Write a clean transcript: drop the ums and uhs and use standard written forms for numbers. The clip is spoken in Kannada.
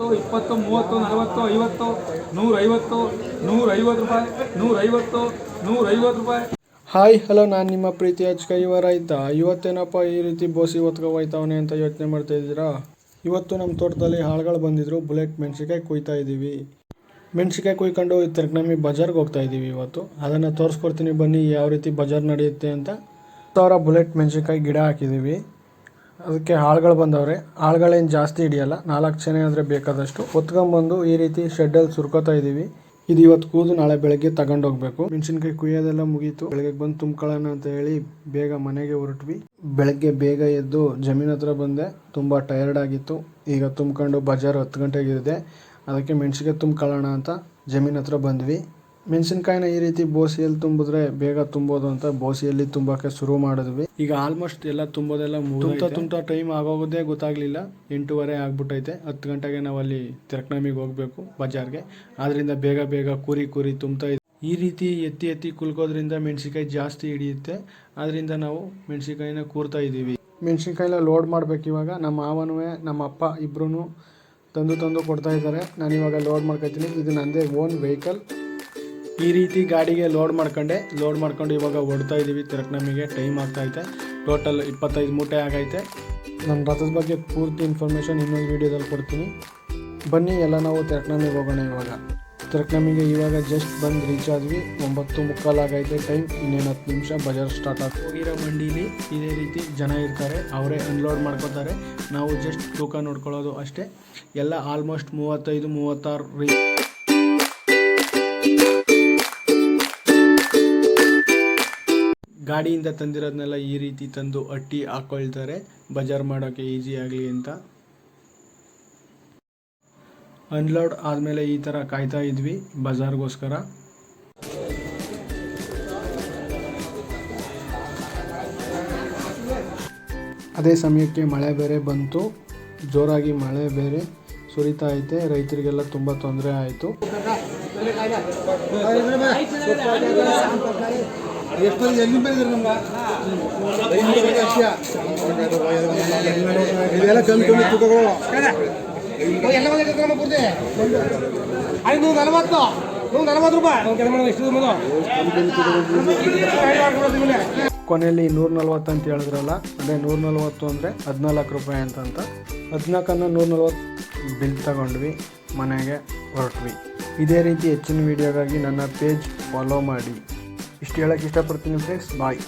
20, 30, 40, 50, 150, 150 ರೂಪಾಯಿ, 150, 150 ರೂಪಾಯಿ. ಹಾಯ್ ಹಲೋ, ನಾನು ನಿಮ್ಮ ಪ್ರೀತಿ ಕೈವ ರೈತ. ಇವತ್ತೇನಪ್ಪ ಈ ರೀತಿ ಬೋಸಿ ಒತ್ಕೊಯ್ತಾವನೆ ಅಂತ ಯೋಚನೆ ಮಾಡ್ತಾ ಇದ್ದೀರಾ? ಇವತ್ತು ನಮ್ಮ ತೋಟದಲ್ಲಿ ಆಳುಗಳು ಬಂದಿದ್ರು. ಬುಲೆಟ್ ಮೆಣಸಿಕಾಯಿ ಕುಯ್ತಾ ಇದ್ದೀವಿ. ಮೆಣಸಿಕಾಯಿ ಕುಯ್ಕೊಂಡು ತಿರ್ಗನಮ್ಮಿ ಬಜಾರ್ಗೆ ಹೋಗ್ತಾ ಇದ್ದೀವಿ. ಇವತ್ತು ಅದನ್ನು ತೋರಿಸ್ಕೊಡ್ತೀನಿ ಬನ್ನಿ, ಯಾವ ರೀತಿ ಬಜಾರ್ ನಡೆಯುತ್ತೆ ಅಂತ. 10,000 ಬುಲೆಟ್ ಮೆಣಸಿಕಾಯಿ ಗಿಡ ಹಾಕಿದ್ದೀವಿ. ಅದಕ್ಕೆ ಆಳುಗಳು ಬಂದವ್ರೆ. ಆಳುಗಳೇನು ಜಾಸ್ತಿ ಹಿಡಿಯಲ್ಲ, 4 ಜನ ಆದರೆ ಬೇಕಾದಷ್ಟು. ಹೊತ್ಕೊಂಡ್ಬಂದು ಈ ರೀತಿ ಶೆಡ್ಡಲ್ಲಿ ಸುರ್ಕೋತಾ ಇದ್ದೀವಿ. ಇದು ಇವತ್ತು ಕೂದು ನಾಳೆ ಬೆಳಗ್ಗೆ ತಗೊಂಡೋಗ್ಬೇಕು. ಮೆಣಸಿನ್ಕಾಯಿ ಕುಯ್ಯೋದೆಲ್ಲ ಮುಗೀತು. ಬೆಳಗ್ಗೆ ಬಂದು ತುಂಬ್ಕೊಳ್ಳೋಣ ಅಂತ ಹೇಳಿ ಬೇಗ ಮನೆಗೆ ಹೊರಟ್ವಿ. ಬೆಳಗ್ಗೆ ಬೇಗ ಎದ್ದು ಜಮೀನ್ ಹತ್ರ ಬಂದೆ. ತುಂಬ ಟಯರ್ಡ್ ಆಗಿತ್ತು. ಈಗ ತುಂಬ್ಕೊಂಡು ಬಜಾರ್ 10 ಗಂಟೆಗಿದೆ. ಅದಕ್ಕೆ ಮೆಣಸಿನ್ಕಾಯಿ ತುಂಬ್ಕೊಳ್ಳೋಣ ಅಂತ ಜಮೀನ್ ಹತ್ರ ಬಂದ್ವಿ. ಮೆಣಸಿನ್ಕಾಯಿನ ಈ ರೀತಿ ಬೋಸಿಯಲ್ಲಿ ತುಂಬಿದ್ರೆ ಬೇಗ ತುಂಬೋದು ಅಂತ ಬೋಸಿಯಲ್ಲಿ ತುಂಬಕ್ಕೆ ಶುರು ಮಾಡಿದ್ವಿ. ಈಗ ಆಲ್ಮೋಸ್ಟ್ ಎಲ್ಲ ತುಂಬೋದೆಲ್ಲ ತುಂಬ ಟೈಮ್ ಆಗೋಗೋದೇ ಗೊತ್ತಾಗ್ಲಿಲ್ಲ. 8:15 ಆಗ್ಬಿಟ್ಟೈತೆ. 10 ಗಂಟೆಗೆ ನಾವು ಅಲ್ಲಿ ತಿರಕ್ನಮಿಗೆ ಹೋಗ್ಬೇಕು ಬಜಾರ್ಗೆ. ಆದ್ರಿಂದ ಬೇಗ ಕೂರಿ ತುಂಬ್ತಾ ಇದ್ವಿ. ಈ ರೀತಿ ಎತ್ತಿ ಕುಲ್ಕೋದ್ರಿಂದ ಮೆಣಸಿನ್ಕಾಯಿ ಜಾಸ್ತಿ ಹಿಡಿಯುತ್ತೆ. ಆದ್ರಿಂದ ನಾವು ಮೆಣಸಿನ್ಕಾಯಿನ ಕೂರ್ತಾ ಇದ್ದೀವಿ. ಮೆಣಸಿನ್ಕಾಯಿನ ಲೋಡ್ ಮಾಡ್ಬೇಕು. ಇವಾಗ ನಮ್ಮ ಮಾವನೂ ನಮ್ಮ ಅಪ್ಪ ಇಬ್ರು ತಂದು ಕೊಡ್ತಾ ಇದ್ದಾರೆ. ನಾನು ಇವಾಗ ಲೋಡ್ ಮಾಡ್ಕೊತೀನಿ. ಇದು ನನ್ನದೇ ಓನ್ ವೆಹಿಕಲ್. ಈ ರೀತಿ ಗಾಡಿಗೆ ಲೋಡ್ ಮಾಡ್ಕೊಂಡು ಇವಾಗ ಹೊಡ್ತಾ ಇದ್ದೀವಿ ತಿರಕ್ನಮಿಗೆ. ಟೈಮ್ ಆಗ್ತೈತೆ. ಟೋಟಲ್ 25 ಮೂಟೆ ಆಗೈತೆ. ನನ್ನ ರಥದ ಬಗ್ಗೆ ಪೂರ್ತಿ ಇನ್ಫಾರ್ಮೇಷನ್ ಇನ್ನೊಂದು ವೀಡಿಯೋದಲ್ಲಿ ಕೊಡ್ತೀನಿ. ಬನ್ನಿ ಎಲ್ಲ ನಾವು ತಿರಕ್ನಮಿಗೆ ಹೋಗೋಣ. ಇವಾಗ ತಿರಕ್ನಮಿಗೆ ಇವಾಗ ಜಸ್ಟ್ ಬಂದು ರೀಚ್ ಆದ್ವಿ. 9:45 ಆಗೈತೆ ಟೈಮ್. ಇನ್ನೇನು 10 ನಿಮಿಷ ಬಜಾರ್ ಸ್ಟಾರ್ಟ್ ಆಗ್ತದೆ. ಹೋಗಿರೋ ಮಂಡೀಲಿ ಇದೇ ರೀತಿ ಜನ ಇರ್ತಾರೆ. ಅವರೇ ಅನ್ಲೋಡ್ ಮಾಡ್ಕೋತಾರೆ. ನಾವು ಜಸ್ಟ್ ತೂಕ ನೋಡ್ಕೊಳ್ಳೋದು ಅಷ್ಟೇ. ಎಲ್ಲ ಆಲ್ಮೋಸ್ಟ್ 35-36 ಗಾಡಿಯಿಂದ ತಂದಿರೋದನ್ನೆಲ್ಲ ಈ ರೀತಿ ತಂದು ಅಟ್ಟಿ ಹಾಕೊಳ್ತಾರೆ, ಬಜಾರ್ ಮಾಡೋಕ್ಕೆ ಈಸಿ ಆಗಲಿ ಅಂತ. ಅನ್ಲೋಡ್ ಆದಮೇಲೆ ಈ ಥರ ಕಾಯ್ತಾ ಇದ್ವಿ ಬಜಾರ್ಗೋಸ್ಕರ. ಅದೇ ಸಮಯಕ್ಕೆ ಮಳೆ ಬೇರೆ ಬಂತು. ಜೋರಾಗಿ ಮಳೆ ಬೇರೆ ಸುರಿತಾ ಐತೆ. ರೈತರಿಗೆಲ್ಲ ತುಂಬ ತೊಂದರೆ ಆಯಿತು. ಕೊನೆಯಲ್ಲಿ 140 ಅಂತ ಹೇಳಿದ್ರಲ್ಲ, ಅದೇ 140 ಅಂದರೆ 14 ರೂಪಾಯಿ ಅಂತ. 14 140 ಬಿಲ್ ತಗೊಂಡ್ವಿ. ಮನೆಗೆ ಹೊರಟ್ವಿ. ಇದೇ ರೀತಿ ಹೆಚ್ಚಿನ ವೀಡಿಯೋಗಾಗಿ ನನ್ನ ಪೇಜ್ ಫಾಲೋ ಮಾಡಿ. ಇಷ್ಟು ಹೇಳೋಕ್ಕೆ ಇಷ್ಟಪಡ್ತೀನಿ ಫ್ರೆಂಡ್ಸ್. ಬಾಯ್.